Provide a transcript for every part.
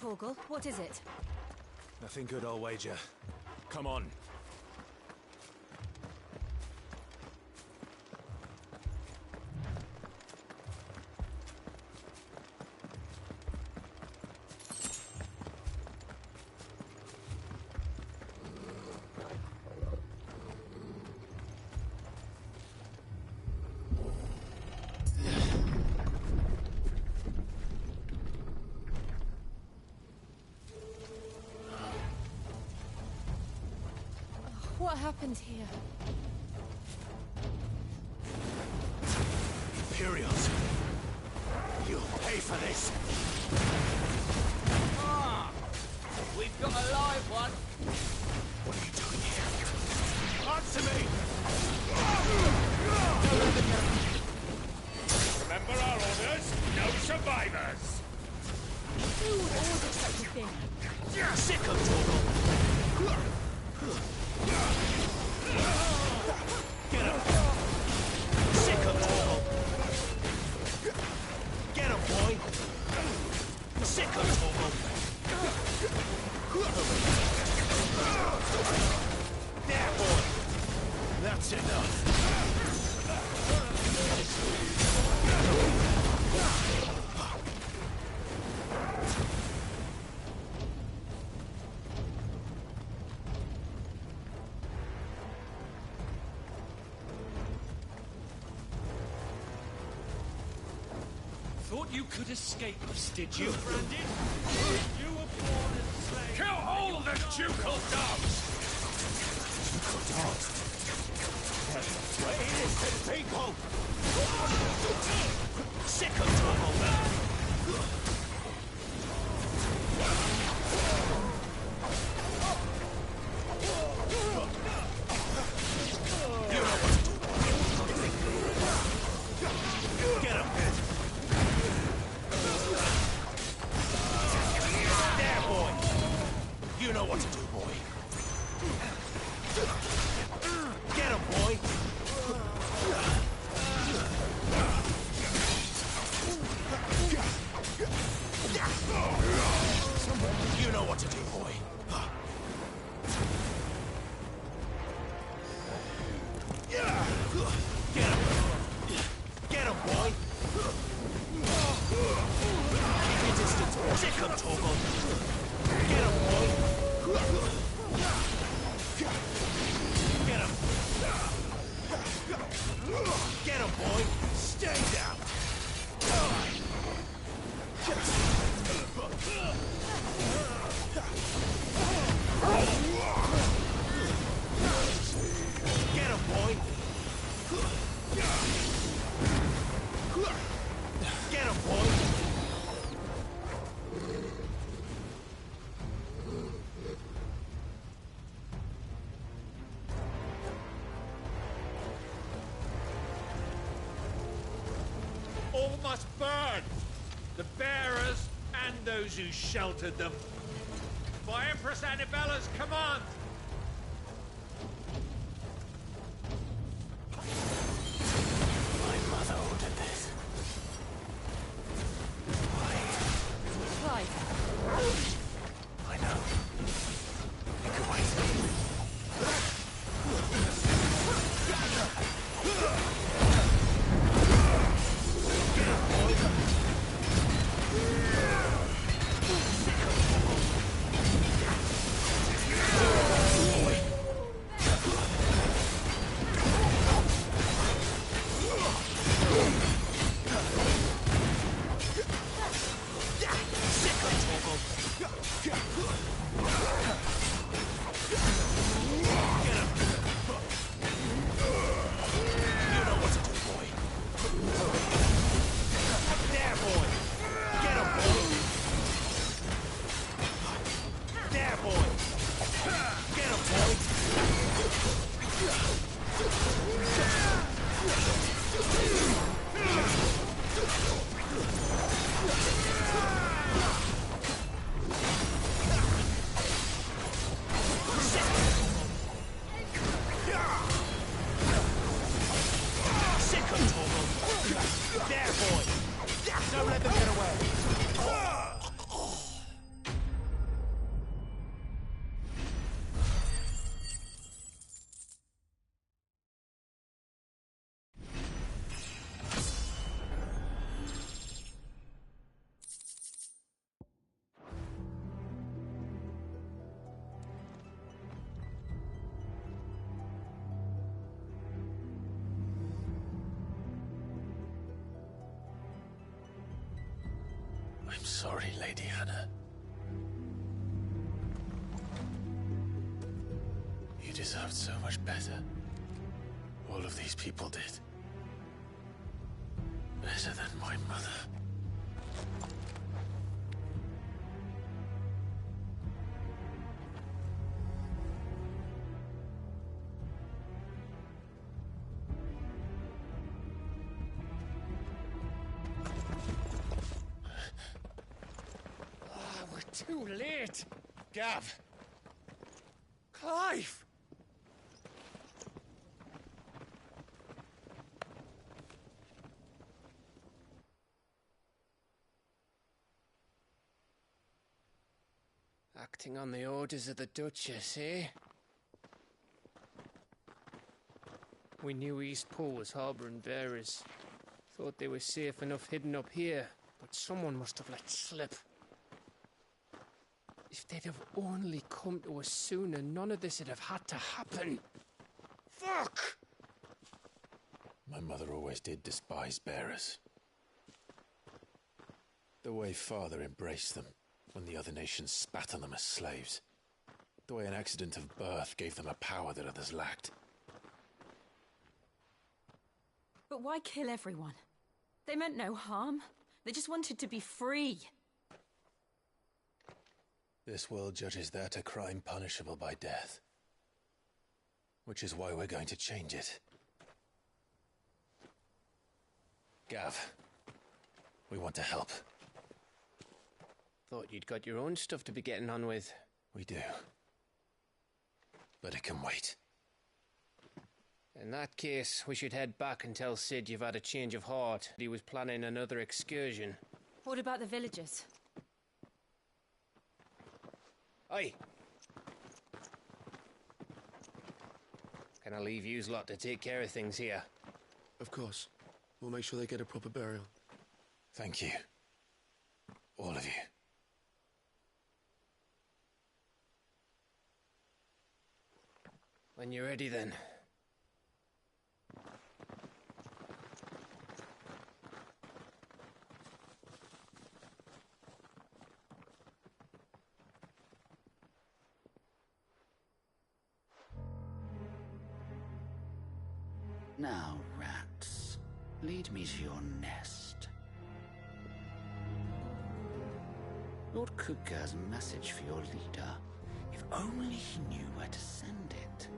Torgal. What is it? Nothing good, I'll wager. Come on. What happened here? Imperials! You'll pay for this! Ah! We've got a live one! What are you doing here? Answer me! Remember our orders? No survivors! Who would order such a thing? Sick of Torgal! Get him! Sick of Torgal! Get him, boy! Sick of Torgal! There, boy! That's enough! Thought you could escape us, did you, Brandon? You were born enslaved. Kill all the ducal dogs! Ducal dogs? We're innocent people! Sick of trouble! You know what to do. Get him! There, boy! You know what to do, boy. Get him, boy! You know what to do, boy. Get him! Get him, boy! Keep your distance, boy. Sick of Torgal! Get him, boy! Get him! Get him, boy! Stay down! Get him, boy! Get him, boy! All must burn! The bearers and those who sheltered them. By Empress Annibella's command! My mother ordered this. Right. I know. You can wait. Get him, boy! sorry, Lady Hannah. You deserved so much better. All of these people did. Better than my mother. We're too late. Gav. Clive. Acting on the orders of the Duchess, eh? We knew Eastpool was harbouring bearers. Thought they were safe enough hidden up here, but someone must have let slip. If they'd have only come to us sooner, none of this would have had to happen. Fuck! My mother always did despise bearers. The way Father embraced them when the other nations spat on them as slaves. The way an accident of birth gave them a power that others lacked. But why kill everyone? They meant no harm. They just wanted to be free. This world judges that a crime punishable by death. Which is why we're going to change it. Gav, we want to help. Thought you'd got your own stuff to be getting on with. We do. But it can wait. In that case, we should head back and tell Sid you've had a change of heart. He was planning another excursion. What about the villagers? Oi! Can I leave yous lot to take care of things here? Of course. We'll make sure they get a proper burial. Thank you. All of you. When you're ready, then. Now, rats, lead me to your nest. Lord Kuka has a message for your leader. If only he knew where to send it.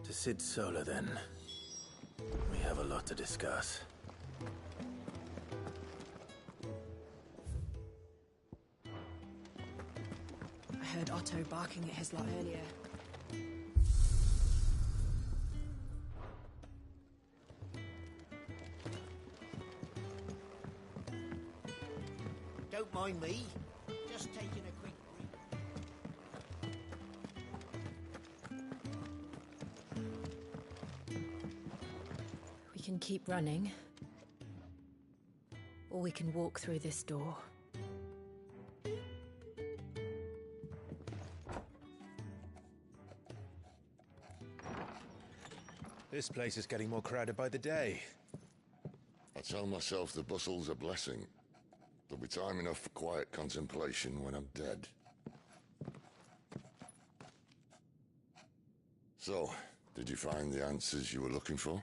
To Sid Solar, then. We have a lot to discuss. I heard Otto barking at his lot earlier. Don't mind me. Just taking a quick break. We can keep running. Or we can walk through this door. This place is getting more crowded by the day. I tell myself the bustle's a blessing. There'll be time enough for quiet contemplation when I'm dead. So, did you find the answers you were looking for?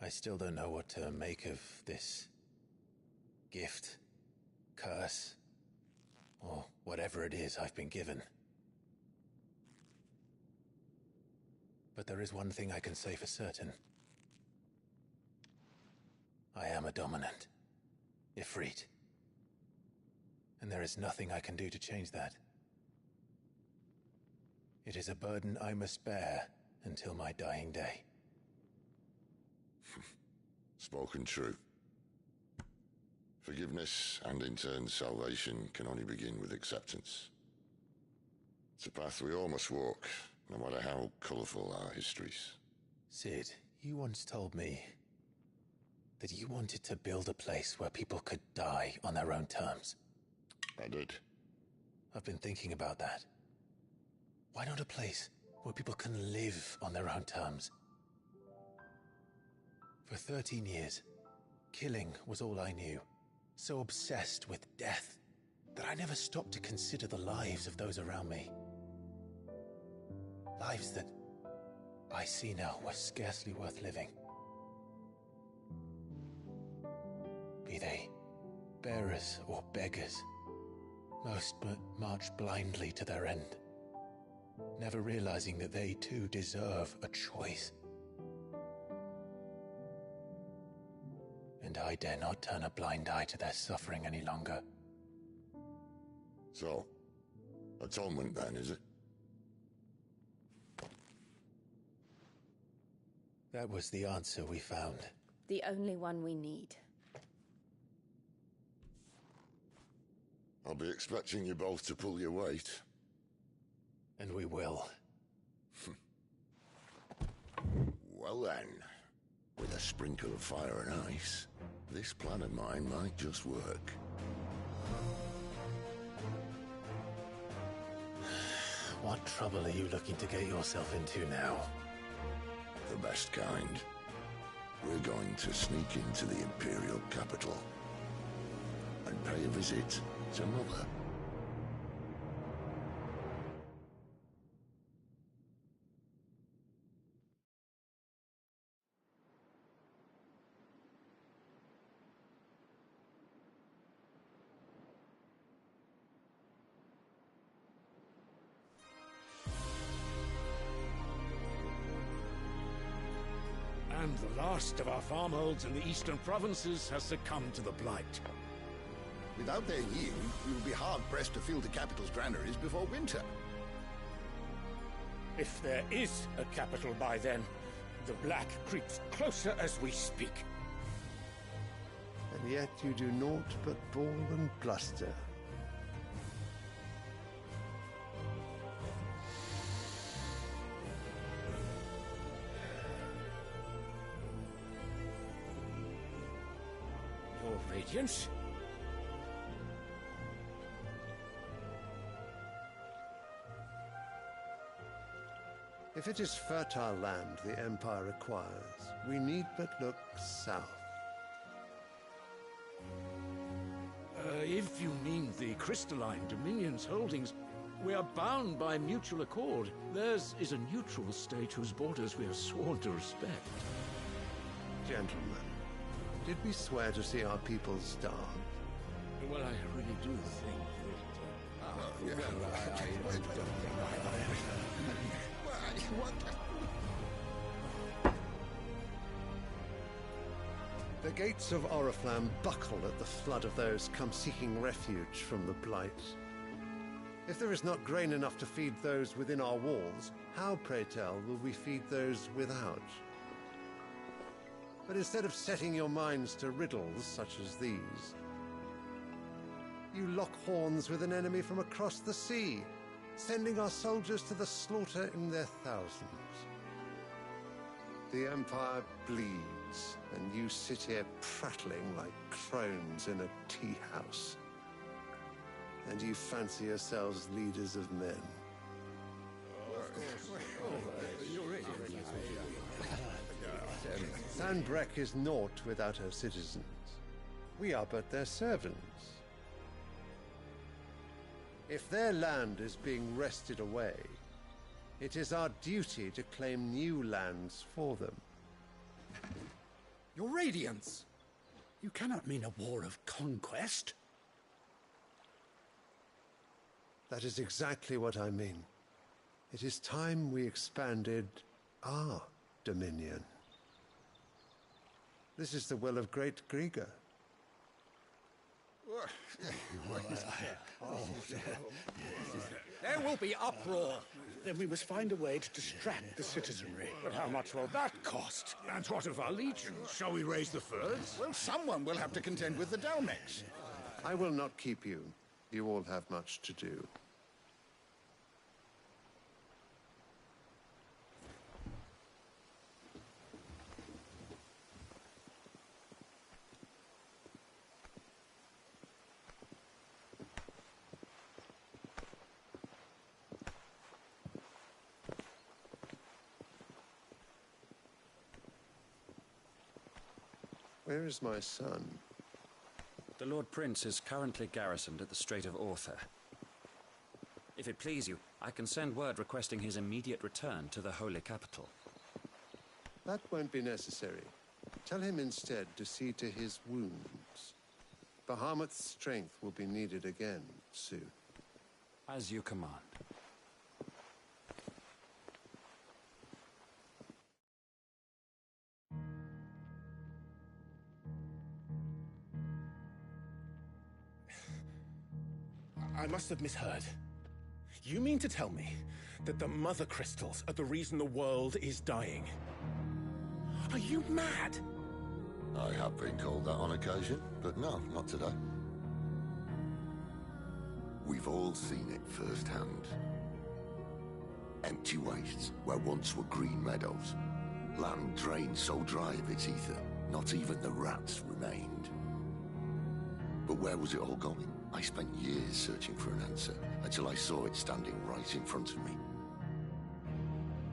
I still don't know what to make of this gift, curse, or whatever it is I've been given. But there is one thing I can say for certain. I am a dominant, Ifrit. And there is nothing I can do to change that. It is a burden I must bear until my dying day. Spoken true. Forgiveness and in turn salvation can only begin with acceptance. It's a path we all must walk, no matter how colourful our histories. Sid, you once told me that you wanted to build a place where people could die on their own terms. I did. I've been thinking about that. Why not a place where people can live on their own terms? For 13 years, killing was all I knew. So obsessed with death that I never stopped to consider the lives of those around me. Lives that I see now were scarcely worth living. Be they bearers or beggars, most but march blindly to their end, never realizing that they too deserve a choice. And I dare not turn a blind eye to their suffering any longer. So, atonement then, is it? That was the answer we found. The only one we need. I'll be expecting you both to pull your weight. And we will. Well then, with a sprinkle of fire and ice, this plan of mine might just work. What trouble are you looking to get yourself into now? The best kind. We're going to sneak into the Imperial capital and pay a visit to Mother. And the last of our farmholds in the eastern provinces has succumbed to the blight. Without their yield, we will be hard-pressed to fill the capital's granaries before winter. If there is a capital by then, the black creeps closer as we speak. And yet you do naught but bawl and bluster. Your Radiance? If it is fertile land the Empire acquires, we need but look south. If you mean the crystalline Dominion's holdings, we are bound by mutual accord. Theirs is a neutral state whose borders we are sworn to respect. Gentlemen, did we swear to see our people starve? Well, I really do think that... The gates of Oriflamme buckle at the flood of those come seeking refuge from the Blight. If there is not grain enough to feed those within our walls, how, pray tell, will we feed those without? But instead of setting your minds to riddles such as these, you lock horns with an enemy from across the sea, sending our soldiers to the slaughter in their thousands. The Empire bleeds, and you sit here prattling like crones in a tea house. And you fancy yourselves leaders of men. Sanbreque is naught without her citizens. We are but their servants. If their land is being wrested away, it is our duty to claim new lands for them. Your Radiance! You cannot mean a war of conquest. That is exactly what I mean. It is time we expanded our dominion. This is the will of great Grieger. There will be uproar. Then we must find a way to distract the citizenry. But how much will that cost? And what of our legions? Shall we raise the furs? Well, someone will have to contend with the Dalmex. I will not keep you. You all have much to do. Where is my son? The Lord Prince is currently garrisoned at the Strait of Arthur. If it please you, I can send word requesting his immediate return to the Holy Capital. That won't be necessary. Tell him instead to see to his wounds. Bahamut's strength will be needed again soon. As you command. I must have misheard. You mean to tell me that the Mother Crystals are the reason the world is dying? Are you mad? I have been called that on occasion, but no, not today. We've all seen it firsthand. Empty wastes where once were green meadows. Land drained so dry of its ether, not even the rats remained. But where was it all going? I spent years searching for an answer, until I saw it standing right in front of me.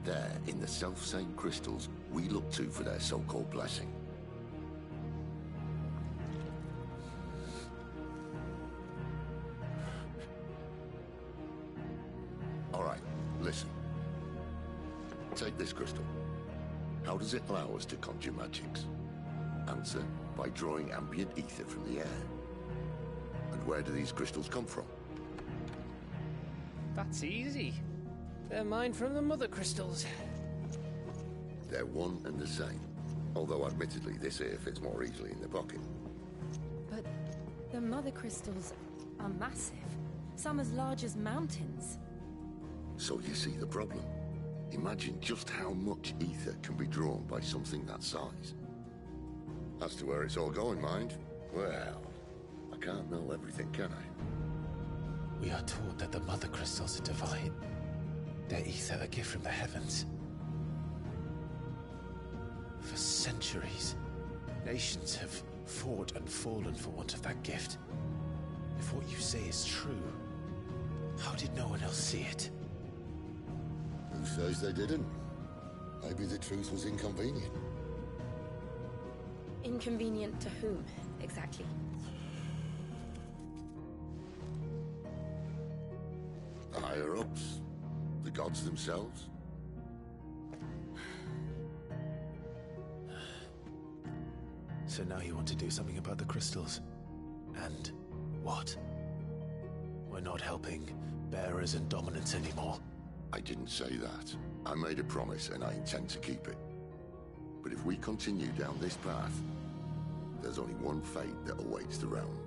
There, in the self-same crystals we look to for their so-called blessing. All right, listen. Take this crystal. How does it allow us to conjure magics? Answer, by drawing ambient ether from the air. And where do these crystals come from? That's easy. They're mined from the Mother Crystals. They're one and the same. Although admittedly this here fits more easily in the pocket. But the Mother Crystals are massive. Some as large as mountains. So you see the problem. Imagine just how much ether can be drawn by something that size. As to where it's all going, mind, well, I can't know everything, can I? We are taught that the Mother Crystals are divine. Their ether a gift from the heavens. For centuries, nations have fought and fallen for want of that gift. If what you say is true, how did no one else see it? Who says they didn't? Maybe the truth was inconvenient. Inconvenient to whom, exactly? The higher-ups? The gods themselves? So now you want to do something about the crystals? And what? We're not helping bearers and dominants anymore. I didn't say that. I made a promise and I intend to keep it. But if we continue down this path, there's only one fate that awaits the realm.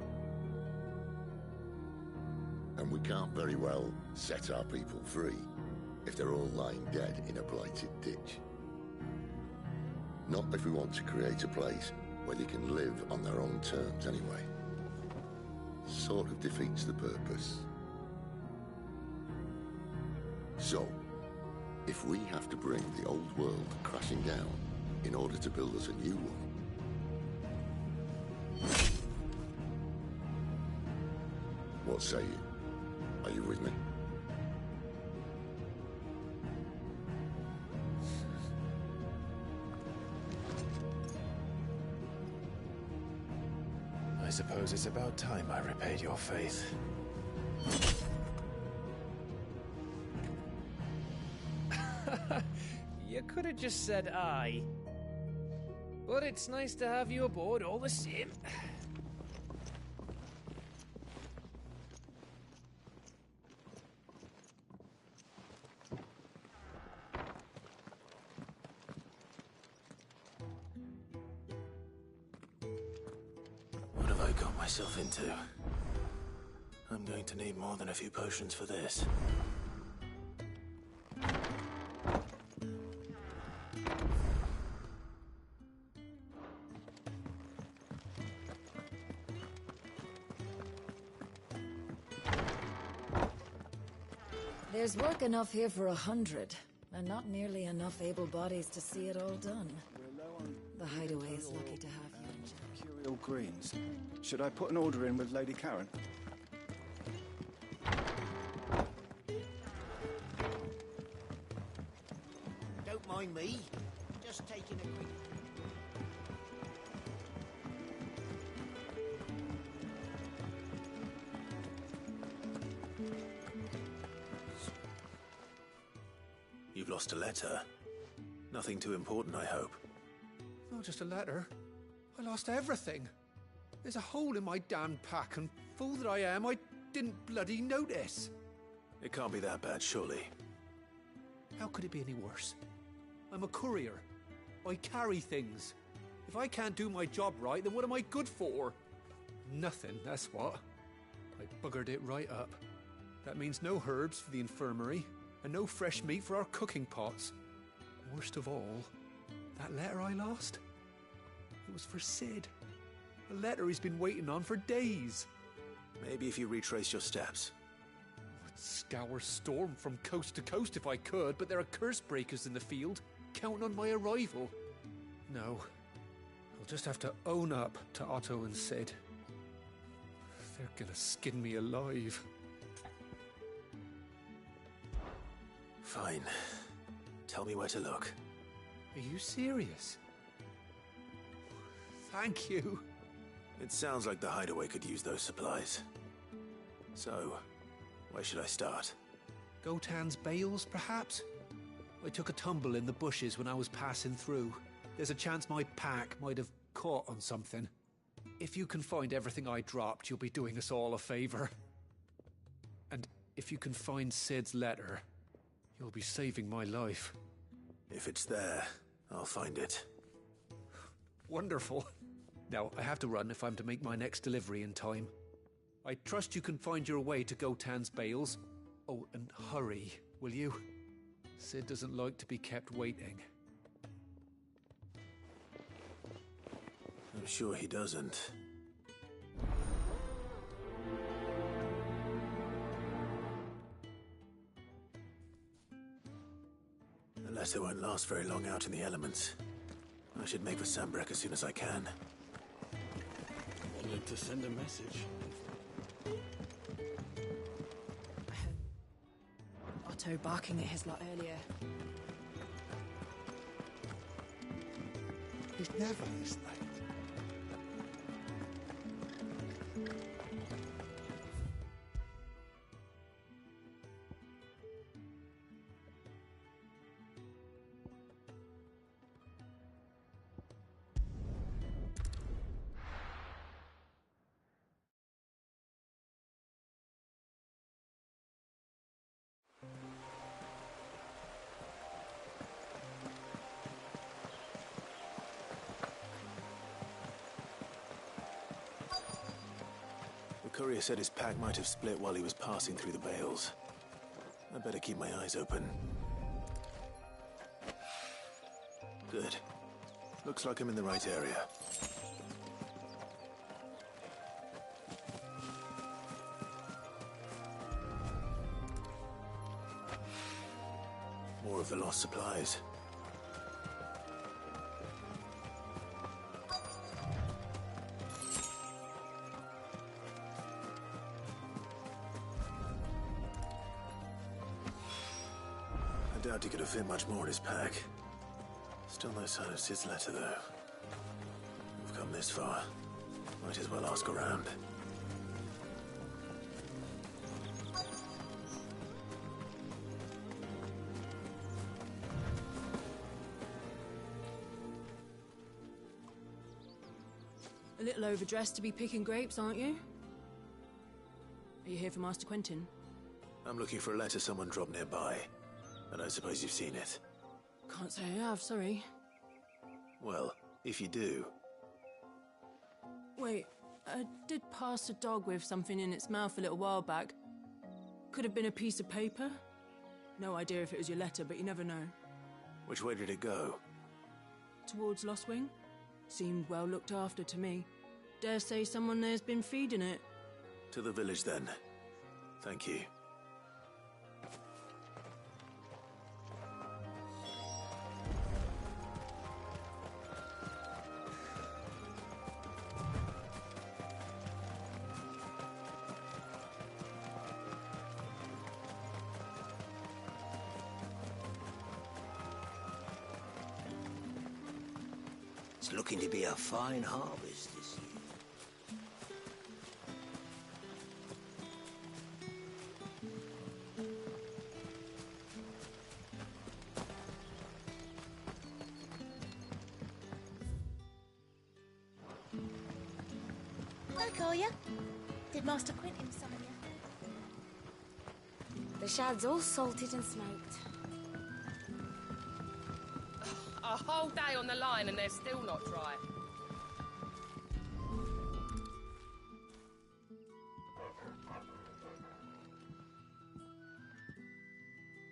And we can't very well set our people free if they're all lying dead in a blighted ditch. Not if we want to create a place where they can live on their own terms anyway. Sort of defeats the purpose. So, if we have to bring the old world crashing down in order to build us a new one, what say you? Are you with me? I suppose it's about time I repaid your faith. You could have just said aye. But it's nice to have you aboard all the same. What have I got myself into? I'm going to need more than a few potions for this. There's work enough here for 100, and not nearly enough able bodies to see it all done. The Hideaway is lucky to have you in charge. Curial greens. Should I put an order in with Lady Karen? Don't mind me. Just taking a quick... You've lost a letter. Nothing too important, I hope. Not just a letter. I lost everything. There's a hole in my damn pack, and fool that I am, I didn't bloody notice. It can't be that bad, surely. How could it be any worse? I'm a courier. I carry things. If I can't do my job right, then what am I good for? Nothing, that's what. I buggered it right up. That means no herbs for the infirmary, and no fresh meat for our cooking pots. Worst of all, that letter I lost? It was for Sid. A letter he's been waiting on for days. Maybe if you retrace your steps. I'd scour Storm from coast to coast if I could, but there are curse breakers in the field, counting on my arrival. No, I'll just have to own up to Otto and Sid. They're gonna skin me alive. Fine. Tell me where to look. Are you serious? Thank you. It sounds like the Hideaway could use those supplies. So, where should I start? Gotan's bales, perhaps? I took a tumble in the bushes when I was passing through. There's a chance my pack might have caught on something. If you can find everything I dropped, you'll be doing us all a favor. And if you can find Sid's letter, you'll be saving my life. If it's there, I'll find it. Wonderful. Now, I have to run if I'm to make my next delivery in time. I trust you can find your way to Gotan's bales. Oh, and hurry, will you? Sid doesn't like to be kept waiting. I'm sure he doesn't. The letter won't last very long out in the elements. I should make for Sambrek as soon as I can. I wanted to send a message. I heard Otto barking at his lot earlier. He's never this late. The courier said his pack might have split while he was passing through the bales. I'd better keep my eyes open. Good. Looks like I'm in the right area. More of the lost supplies. I doubt he could have fit much more in his pack. Still no sign of Sid's letter, though. We've come this far. Might as well ask around. A little overdressed to be picking grapes, aren't you? Are you here for Master Quentin? I'm looking for a letter someone dropped nearby. I don't suppose you've seen it. Can't say I have, sorry. Well, if you do... Wait, I did pass a dog with something in its mouth a little while back. Could have been a piece of paper. No idea if it was your letter, but you never know. Which way did it go? Towards Lost Wing? Seemed well looked after to me. Dare say someone there's been feeding it. To the village, then. Thank you. It's looking to be a fine harvest this year. I call you. Did Master Quentin summon you? The shad's all salted and smoked. A whole day on the line and they're still not dry.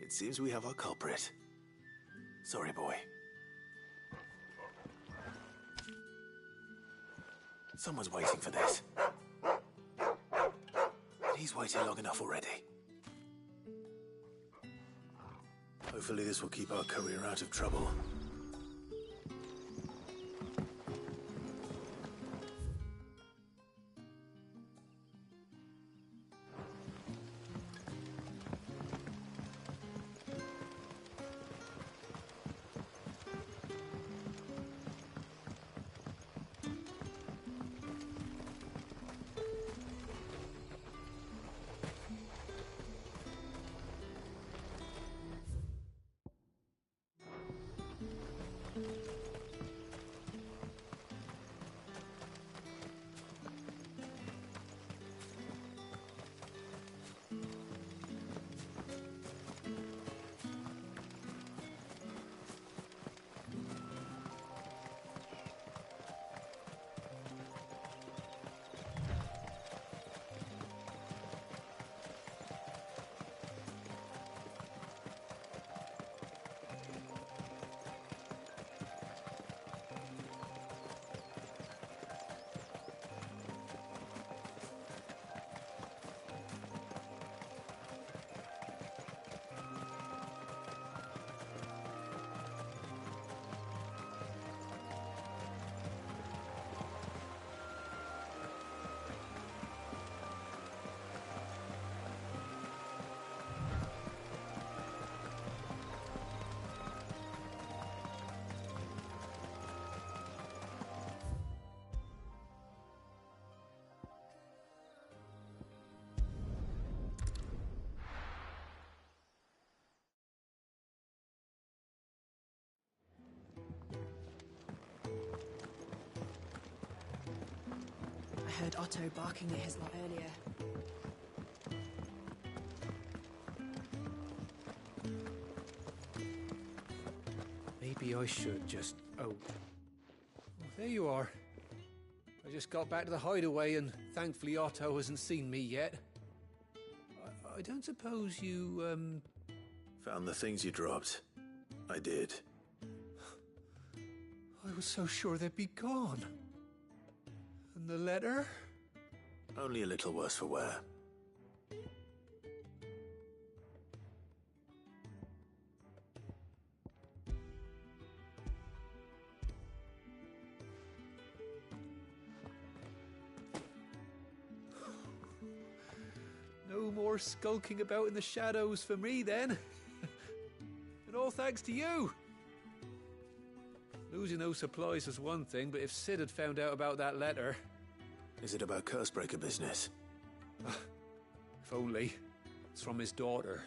It seems we have our culprit. Sorry, boy. Someone's waiting for this. He's waited long enough already. Hopefully this will keep our courier out of trouble. I heard Otto barking at his lot earlier. Maybe I should just... Oh, there you are. I just got back to the hideaway and thankfully Otto hasn't seen me yet. I don't suppose you, Found the things you dropped. I did. I was so sure they'd be gone. And the letter? Only a little worse for wear. No more skulking about in the shadows for me, then. And all thanks to you. Losing those supplies was one thing, but if Sid had found out about that letter... Is it about Cursebreaker business? If only. It's from his daughter.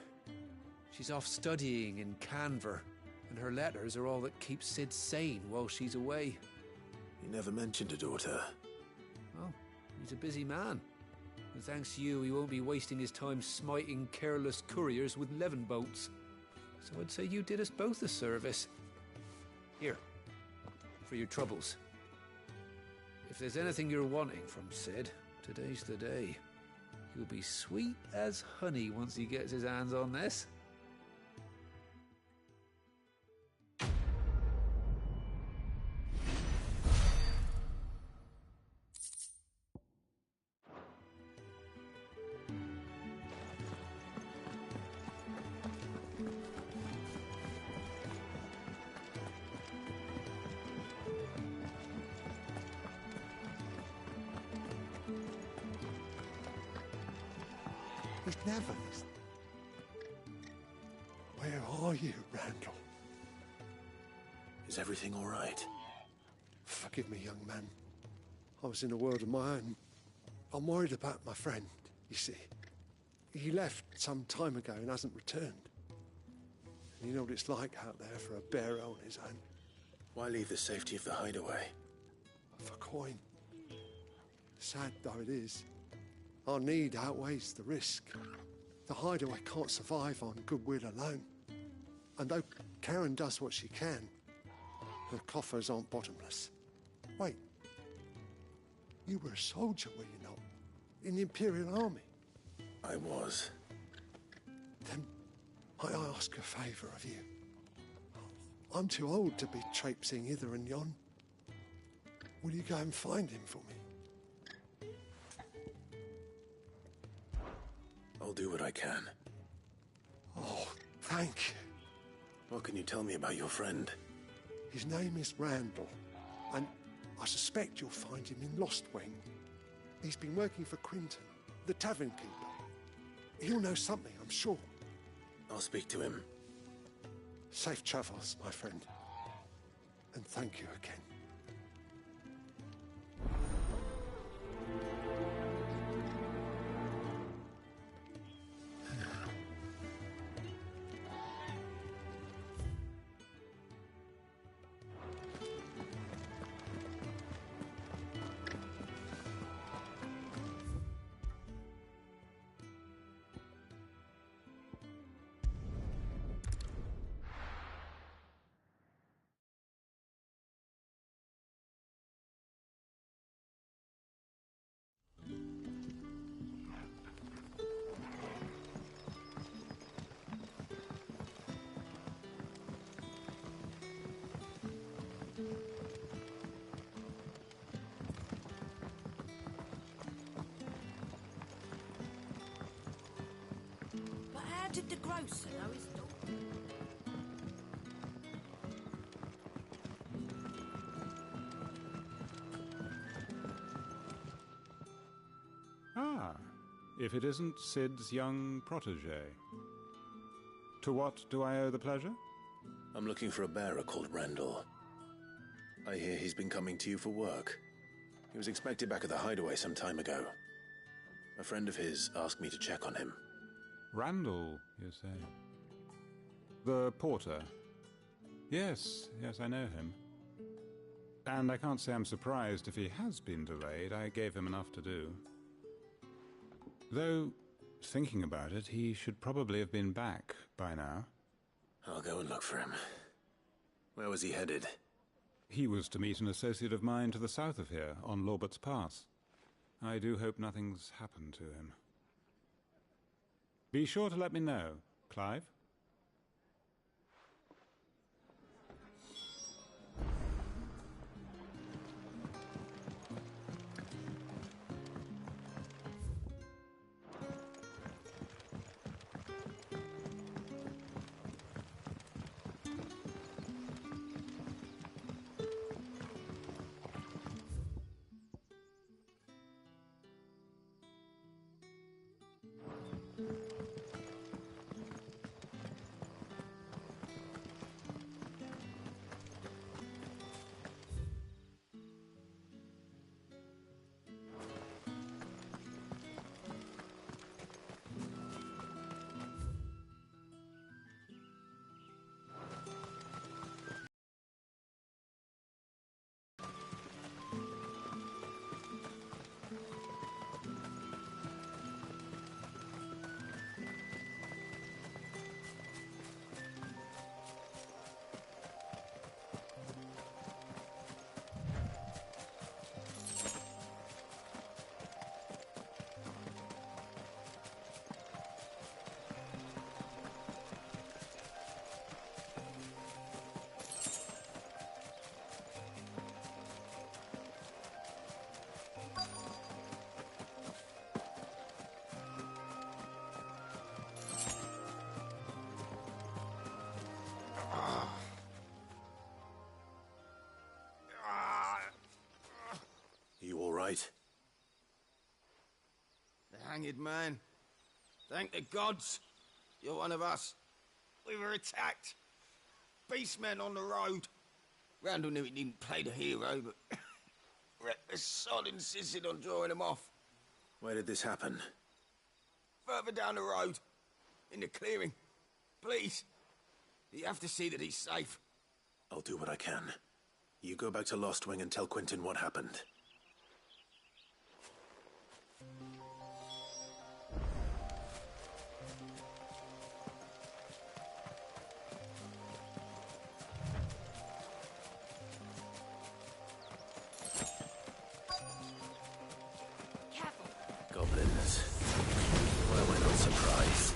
She's off studying in Canver, and her letters are all that keeps Sid sane while she's away. You never mentioned a daughter. Well, he's a busy man. And thanks to you, he won't be wasting his time smiting careless couriers with levin bolts. So I'd say you did us both a service. Here, for your troubles. If there's anything you're wanting from Sid, today's the day. He'll be sweet as honey once he gets his hands on this. He's never listened. Where are you, Randall? Is everything all right? Forgive me, young man. I was in a world of my own. I'm worried about my friend, you see. He left some time ago and hasn't returned. And you know what it's like out there for a bearer on his own. Why leave the safety of the hideaway? For coin. Sad though it is, our need outweighs the risk. The hideaway can't survive on goodwill alone. And though Karen does what she can, her coffers aren't bottomless. Wait, you were a soldier, were you not? In the Imperial Army? I was. Then I ask a favour of you. I'm too old to be traipsing hither and yon. Will you go and find him for me? I'll do what I can. Oh, thank you. What can you tell me about your friend? His name is Randall, and I suspect you'll find him in Lost Wing. He's been working for Quinton, the tavern keeper. He'll know something, I'm sure. I'll speak to him. Safe travels, my friend. And thank you again. But how did the grocer know his daughter? Ah, if it isn't Sid's young protege. To what do I owe the pleasure? I'm looking for a bearer called Randall. I hear he's been coming to you for work. He was expected back at the hideaway some time ago. A friend of his asked me to check on him. Randall, you say? The porter? Yes, I know him. And I can't say I'm surprised if he has been delayed. I gave him enough to do. Though, thinking about it, he should probably have been back by now. I'll go and look for him. Where was he headed? He was to meet an associate of mine to the south of here, on Lorbert's Pass. I do hope nothing's happened to him. Be sure to let me know, Clive. right? The hanged man. Thank the gods. You're one of us. We were attacked. Beastmen on the road. Randall knew he didn't play the hero, but reckless sod insisted on drawing him off. Where did this happen? Further down the road. In the clearing. Please. You have to see that he's safe. I'll do what I can. You go back to Lost Wing and tell Quentin what happened. Goblins. Why am I not surprised?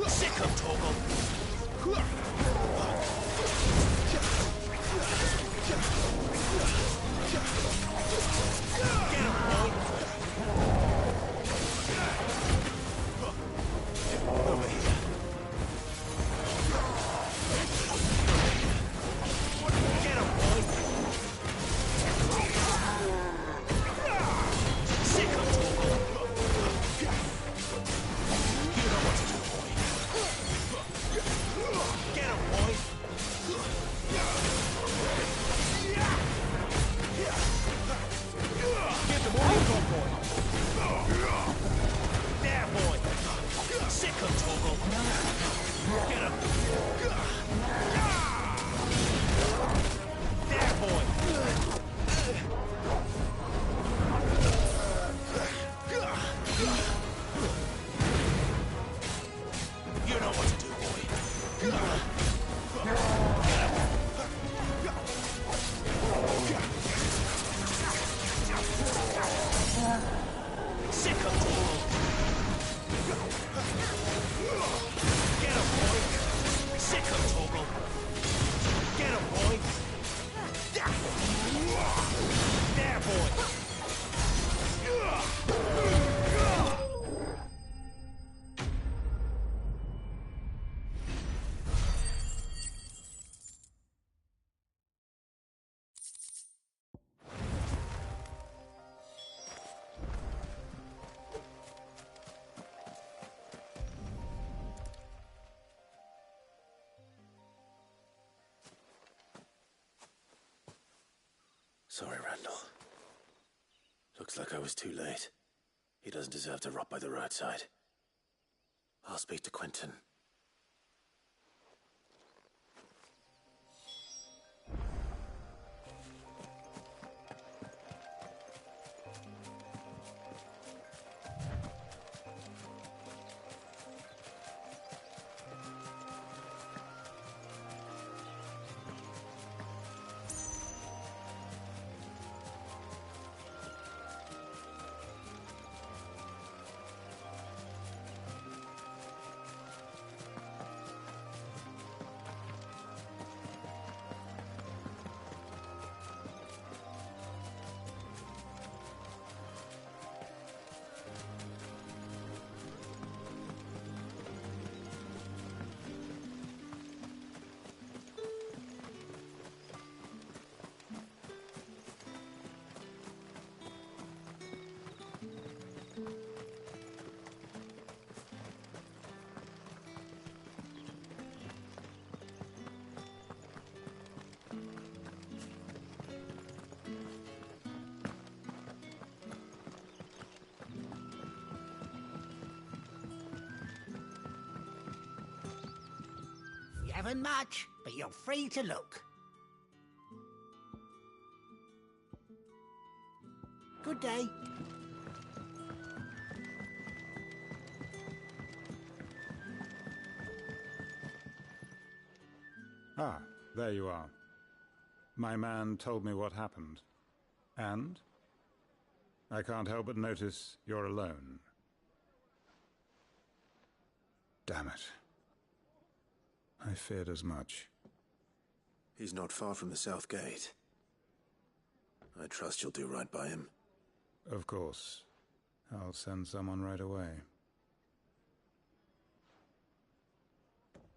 Sick of Toggle! Get him, boy! Over here. Get him, boy! Sick of Toggle! You know what to do, boy. Get him, boy! Get the boy, go, boy! There, boy! Sick of Toggle! Get him! There, boy! You know what to do, boy. Sick of Toggle. Get him, boy. Sick of Toggle. Get him, boy. There, boy. Sorry, Randall. Looks like I was too late. He doesn't deserve to rot by the roadside. I'll speak to Quentin. You haven't much, but you're free to look. Good day. Ah, there you are. My man told me what happened. And? I can't help but notice you're alone. Damn it. I feared as much. He's not far from the South Gate. I trust you'll do right by him. Of course. I'll send someone right away.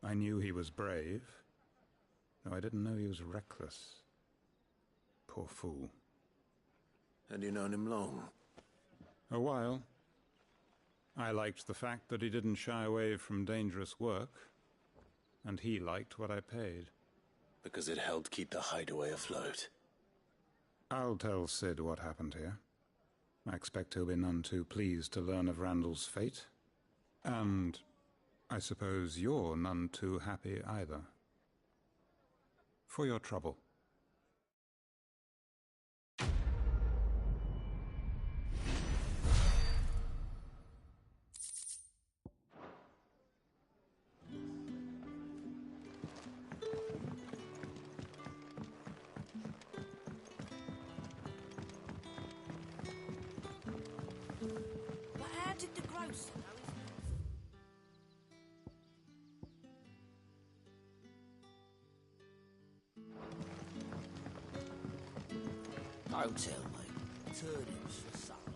I knew he was brave, though I didn't know he was reckless. Poor fool. Had you known him long? A while. I liked the fact that he didn't shy away from dangerous work, and he liked what I paid. Because it helped keep the hideaway afloat. I'll tell Sid what happened here. I expect he'll be none too pleased to learn of Randall's fate. And I suppose you're none too happy either. For your trouble. But how did the grocer know Don't tell me. Turnips for supper.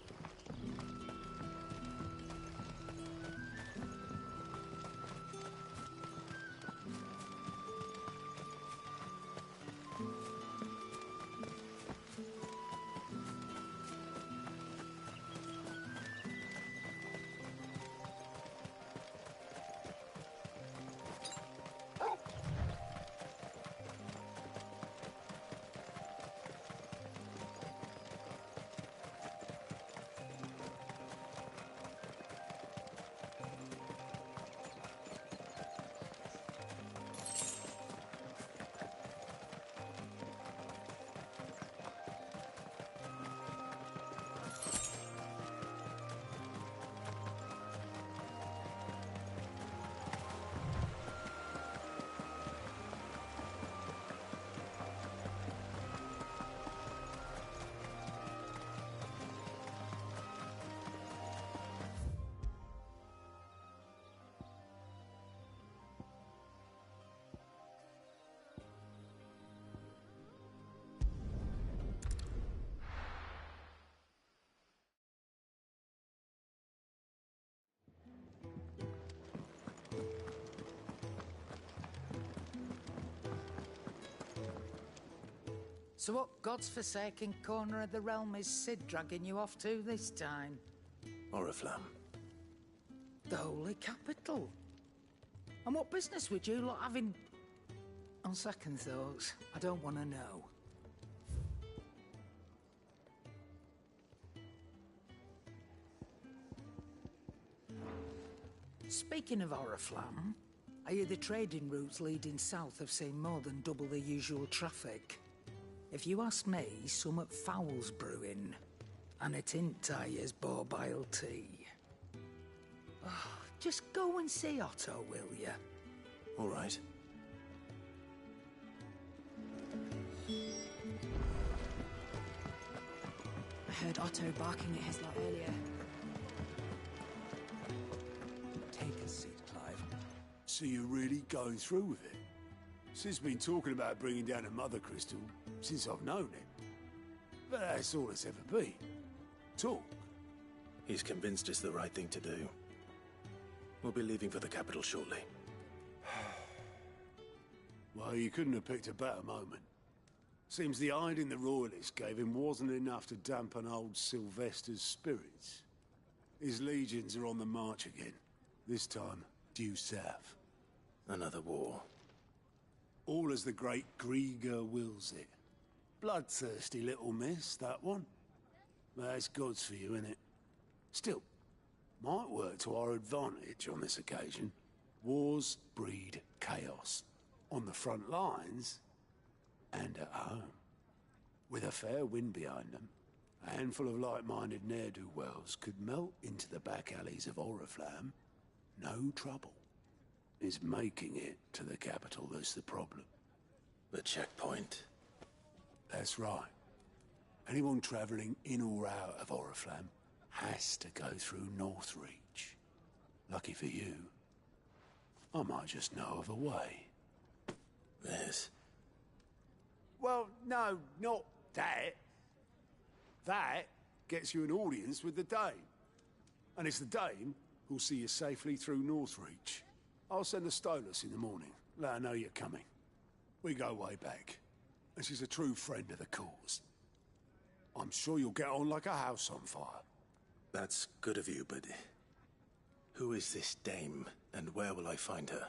So what god's-forsaken corner of the realm is Sid dragging you off to this time? Oriflamme. The holy capital. And what business would you lot having... On second thoughts, I don't want to know. Speaking of Oriflamme, I hear the trading routes leading south have seen more than double the usual traffic. If you ask me, summat foul's brewing, and it ain't Tyre's borbile tea. Oh, just go and see Otto, will you? All right. I heard Otto barking at his lot earlier. Take a seat, Clive. So you're really going through with it? Sid's been talking about bringing down a mother crystal since I've known him. But that's all it's ever been. Talk. He's convinced it's the right thing to do. We'll be leaving for the capital shortly. Well, you couldn't have picked a better moment. Seems the hiding the Royalists gave him wasn't enough to dampen old Sylvester's spirits. His legions are on the march again. This time, due south. Another war. All as the great Grieger wills it. Bloodthirsty little miss, that one. That's God's for you, innit? Still, might work to our advantage on this occasion. Wars breed chaos. On the front lines, and at home. With a fair wind behind them, a handful of like-minded ne'er-do-wells could melt into the back alleys of Oriflamme. No trouble. It's making it to the capital that's the problem. The checkpoint. That's right. Anyone travelling in or out of Oriflamme has to go through Northreach. Lucky for you, I might just know of a way. This? Well, no, not that. That gets you an audience with the Dame. And it's the Dame who'll see you safely through Northreach. I'll send the Stolas in the morning. Let her know you're coming. We go way back, and she's a true friend of the cause. I'm sure you'll get on like a house on fire. That's good of you, but who is this dame, and where will I find her?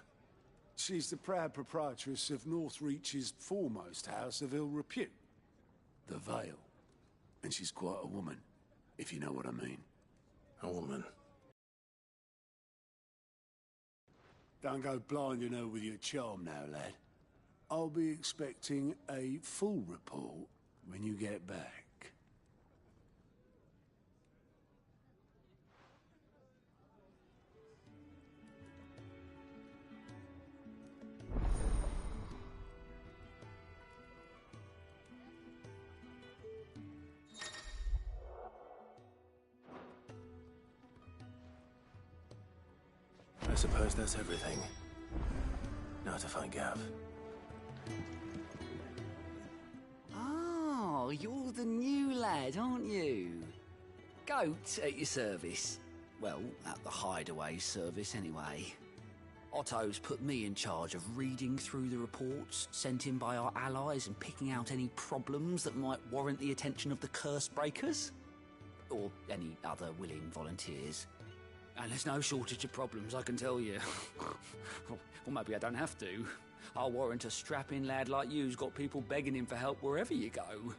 She's the proud proprietress of Northreach's foremost house of ill repute, the Vale. And she's quite a woman, if you know what I mean. A woman? Don't go blinding her with your charm now, lad. I'll be expecting a full report when you get back. I suppose that's everything. Now to find Gav. Oh, you're the new lad, aren't you? Goat at your service. Well, at the Hideaway service, anyway. Otto's put me in charge of reading through the reports sent in by our allies and picking out any problems that might warrant the attention of the curse breakers. Or any other willing volunteers. And there's no shortage of problems, I can tell you. Or maybe I don't have to. I'll warrant a strapping lad like you's got people begging him for help wherever you go.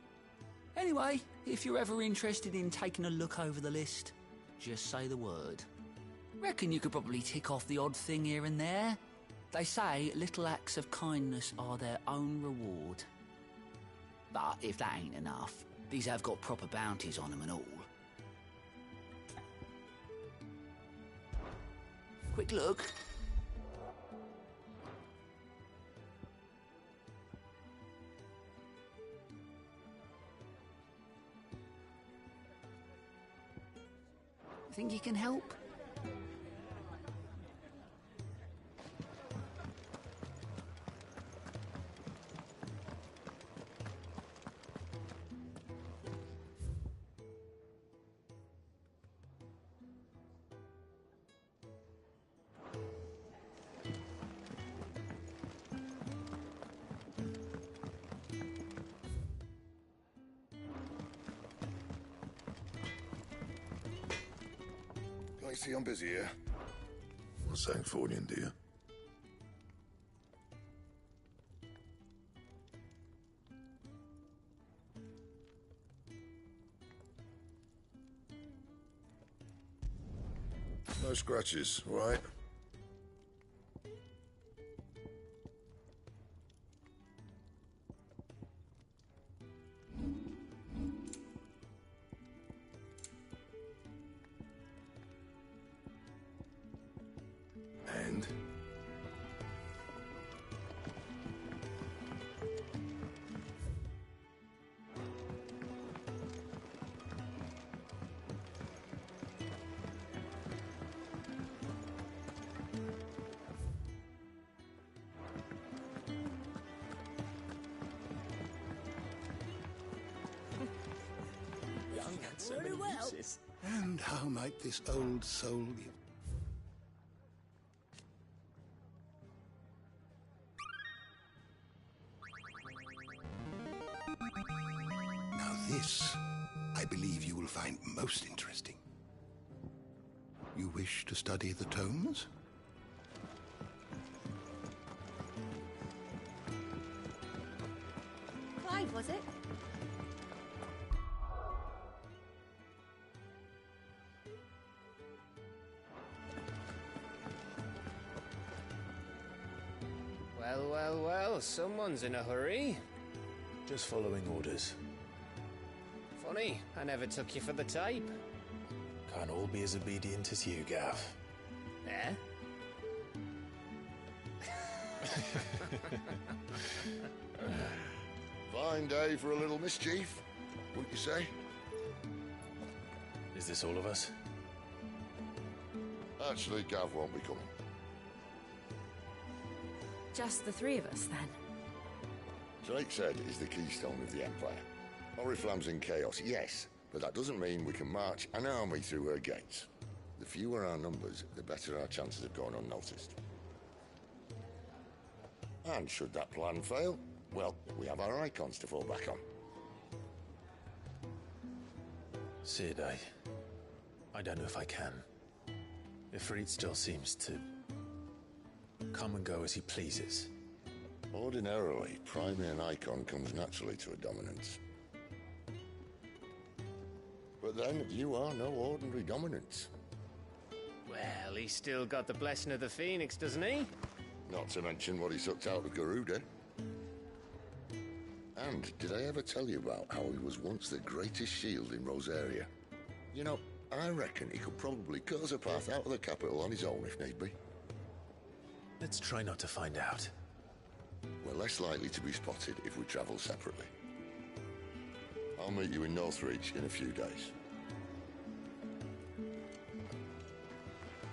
Anyway, if you're ever interested in taking a look over the list, just say the word. Reckon you could probably tick off the odd thing here and there. They say little acts of kindness are their own reward. But if that ain't enough, these have got proper bounties on them and all. Quick look. Think you can help? I see I'm busy here. What's that for you, dear? No scratches, right? And? Very well. And how might this old soul be? Now this, I believe you will find most interesting. You wish to study the tomes? Clive, was it? Well, well, well, someone's in a hurry. Just following orders. Funny, I never took you for the type. Can't all be as obedient as you, Gav. Eh? Fine day for a little mischief, wouldn't you say? Is this all of us? Actually, Gav won't be coming. Just the three of us, then? Drake said it is the keystone of the Empire. Oriflamme's in chaos, yes, but that doesn't mean we can march an army through her gates. The fewer our numbers, the better our chances of going unnoticed. And should that plan fail, well, we have our icons to fall back on. Sid, I don't know if I can. Ifrit still seems to come and go as he pleases. Ordinarily, priming an icon comes naturally to a dominance. But then, you are no ordinary dominance. Well, he's still got the blessing of the Phoenix, doesn't he? Not to mention what he sucked out of Garuda. And did I ever tell you about how he was once the greatest shield in Rosaria? You know, I reckon he could probably cut us a path out of the capital on his own if need be. Let's try not to find out. We're less likely to be spotted if we travel separately. I'll meet you in Northreach in a few days.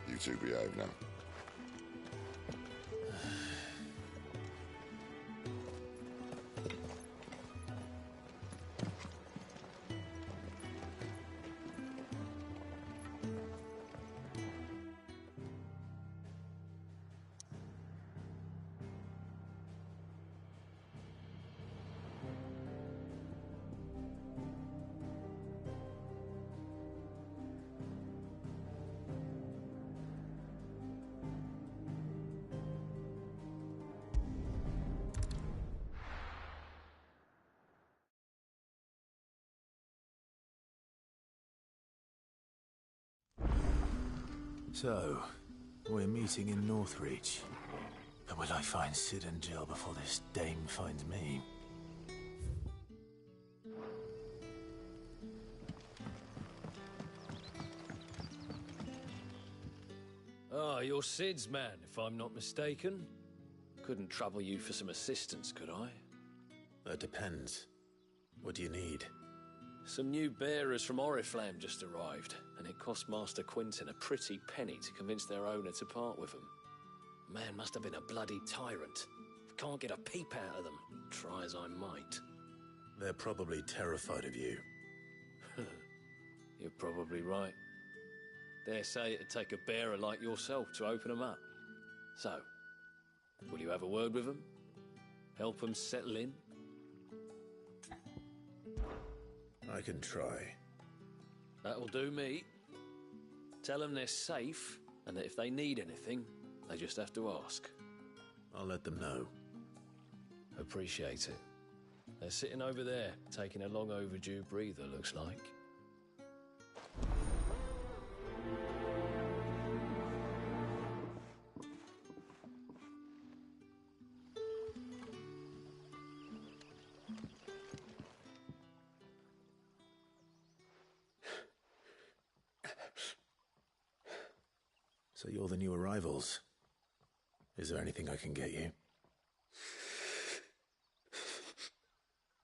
You two behave now. So, we're meeting in Northreach. But will I find Sid and Jill before this dame finds me? Ah, you're Sid's man, if I'm not mistaken. Couldn't trouble you for some assistance, could I? That depends. What do you need? Some new bearers from Oriflamme just arrived, and it cost Master Quinton a pretty penny to convince their owner to part with them. Man must have been a bloody tyrant. Can't get a peep out of them, try as I might. They're probably terrified of you. You're probably right. Dare say it'd take a bearer like yourself to open them up. So, will you have a word with them? Help them settle in? I can try. That'll do me. Tell them they're safe, and that if they need anything, they just have to ask. I'll let them know. Appreciate it. They're sitting over there, taking a long overdue breather, looks like. So you're the new arrivals. Is there anything I can get you?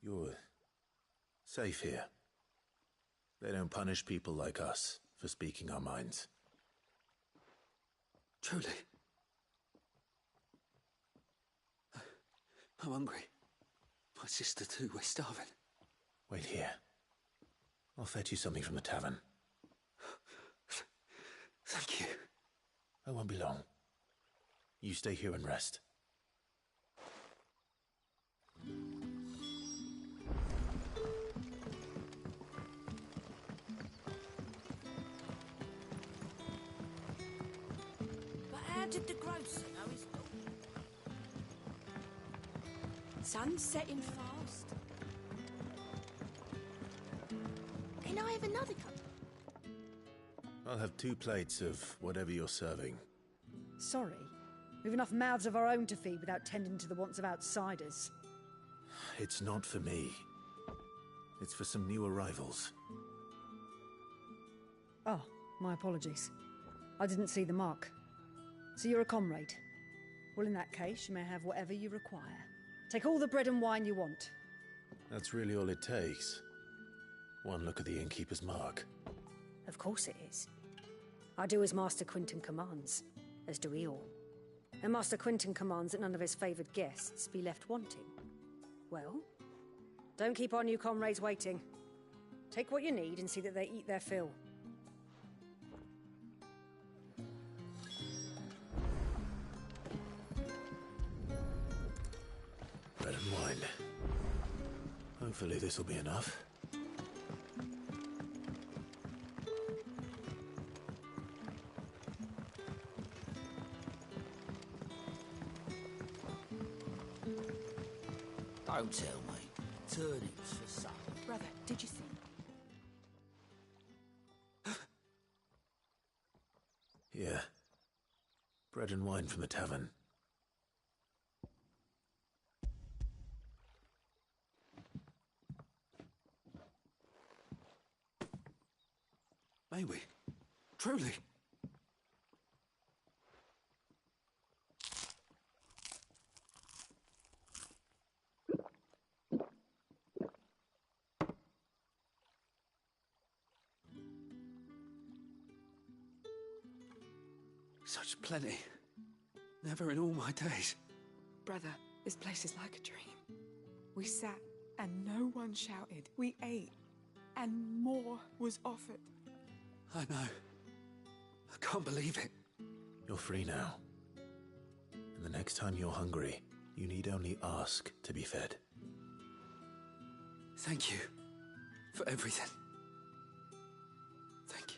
You're safe here. They don't punish people like us for speaking our minds. Truly. I'm hungry. My sister too, we're starving. Wait here. I'll fetch you something from the tavern. Thank you. I won't be long. You stay here and rest. But how did the grocer know his dog? Sun's setting fast. Can I have another cup? I'll have 2 plates of whatever you're serving. Sorry. We've enough mouths of our own to feed without tending to the wants of outsiders. It's not for me. It's for some new arrivals. Oh, my apologies. I didn't see the mark. So you're a comrade. Well, in that case, you may have whatever you require. Take all the bread and wine you want. That's really all it takes. One look at the innkeeper's mark. Of course it is. I do as Master Quinton commands, as do we all. And Master Quinton commands that none of his favoured guests be left wanting. Well, don't keep our new comrades waiting. Take what you need and see that they eat their fill. Bread and wine. Hopefully this will be enough. Don't tell me. Turnips for supper. Brother, did you see? Yeah. Bread and wine from the tavern. May we? Truly? Such plenty. Never in all my days. Brother, this place is like a dream. We sat and no one shouted. We ate and more was offered. I know. I can't believe it. You're free now. And the next time you're hungry, you need only ask to be fed. Thank you for everything. Thank you.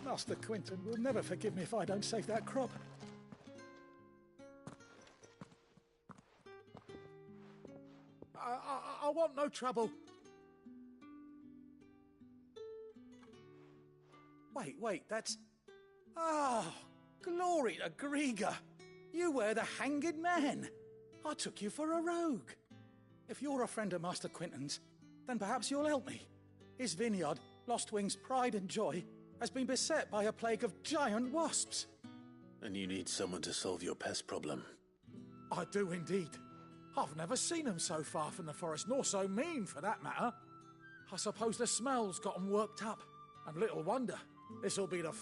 Master Quinton will never forgive me if I don't save that crop. I want no trouble. Wait, that's... Ah, glory to Grieger. You were the hanged man. I took you for a rogue. If you're a friend of Master Quinton's, then perhaps you'll help me. His vineyard, Lostwing's pride and joy, has been beset by a plague of giant wasps. And you need someone to solve your pest problem. I do indeed. I've never seen them so far from the forest, nor so mean for that matter. I suppose the smell's got them worked up. And little wonder, this'll be the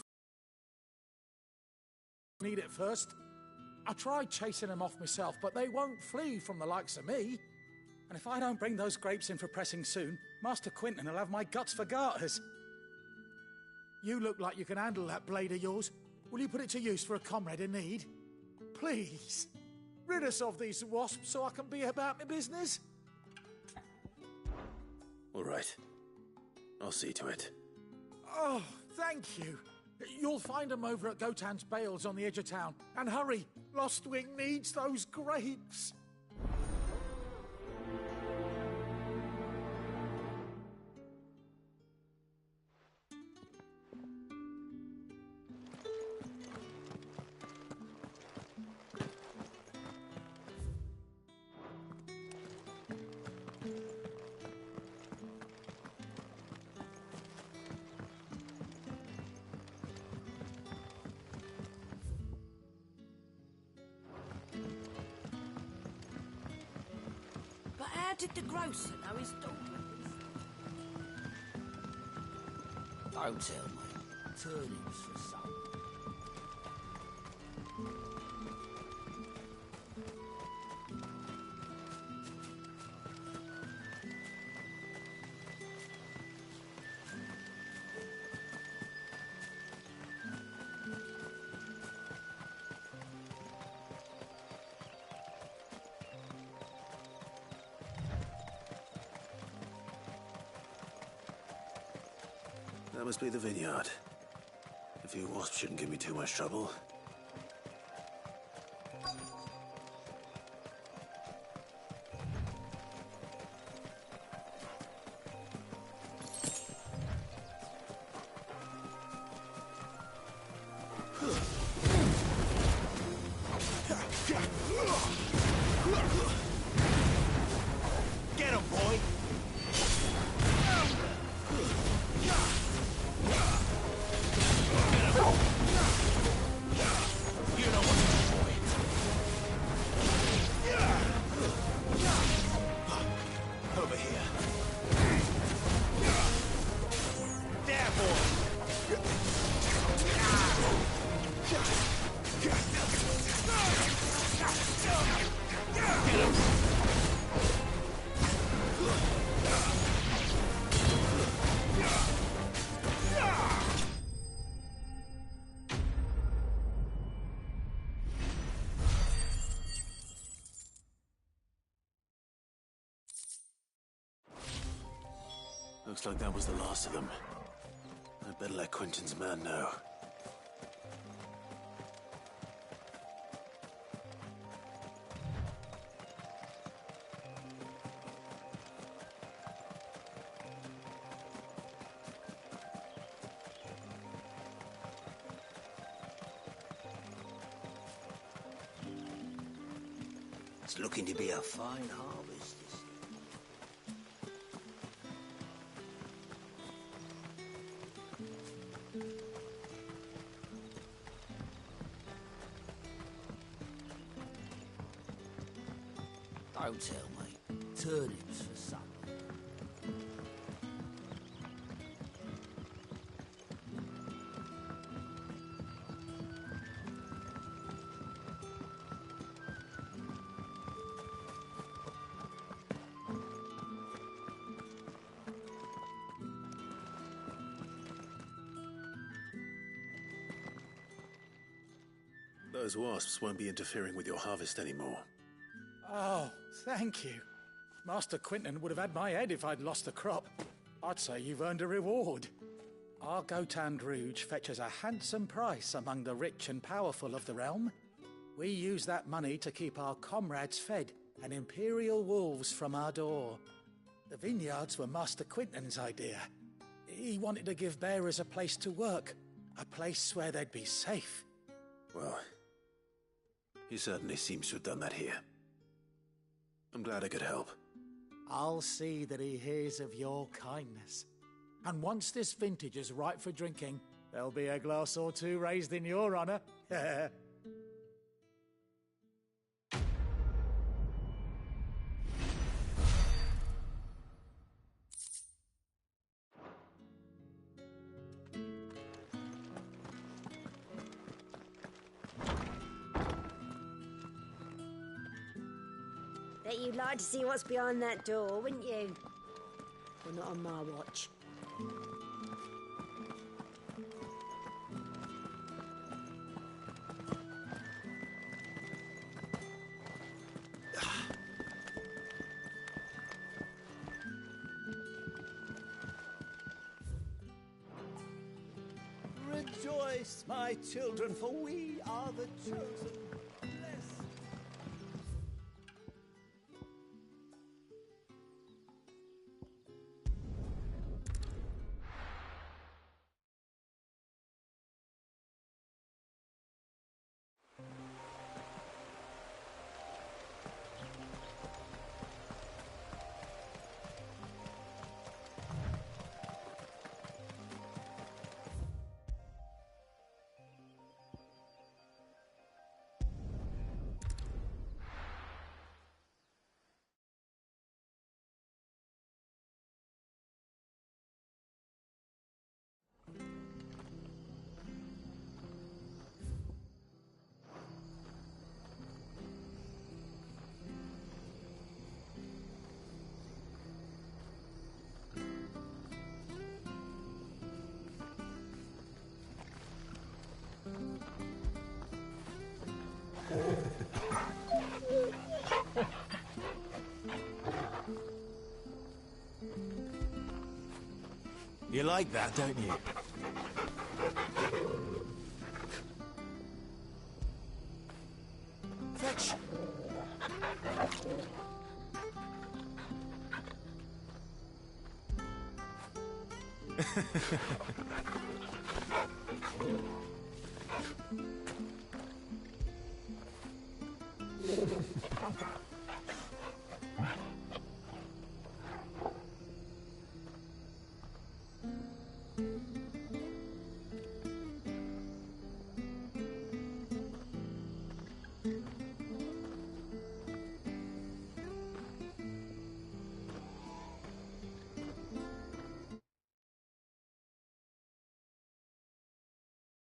need it first. I tried chasing them off myself, but they won't flee from the likes of me. And if I don't bring those grapes in for pressing soon, Master Quinton will have my guts for garters. You look like you can handle that blade of yours. Will you put it to use for a comrade in need? Please, rid us of these wasps so I can be about my business. All right. I'll see to it. Oh, thank you. You'll find them over at Gotan's Bales on the edge of town. And hurry, Lostwing needs those grapes. But how did the grocer know his daughter was... Don't tell me. Turnips for supper. That must be the vineyard. A few wasps shouldn't give me too much trouble. Get him, boy! Looks like that was the last of them. I'd better let Quentin's man know. It's looking to be a fine harvest this year. Don't tell me. Turnips for supper. Those wasps won't be interfering with your harvest anymore. Oh, thank you. Master Quentin would have had my head if I'd lost the crop. I'd say you've earned a reward. Our Gotand Rouge fetches a handsome price among the rich and powerful of the realm. We use that money to keep our comrades fed and imperial wolves from our door. The vineyards were Master Quentin's idea. He wanted to give bearers a place to work, a place where they'd be safe. Well, he certainly seems to have done that here. I'm glad I could help. I'll see that he hears of your kindness. And once this vintage is ripe for drinking, there'll be a glass or two raised in your honor. Bet you'd like to see what's behind that door, wouldn't you? Well, not on my watch. Rejoice, my children, for we are the chosen. You like that, don't you? Fetch!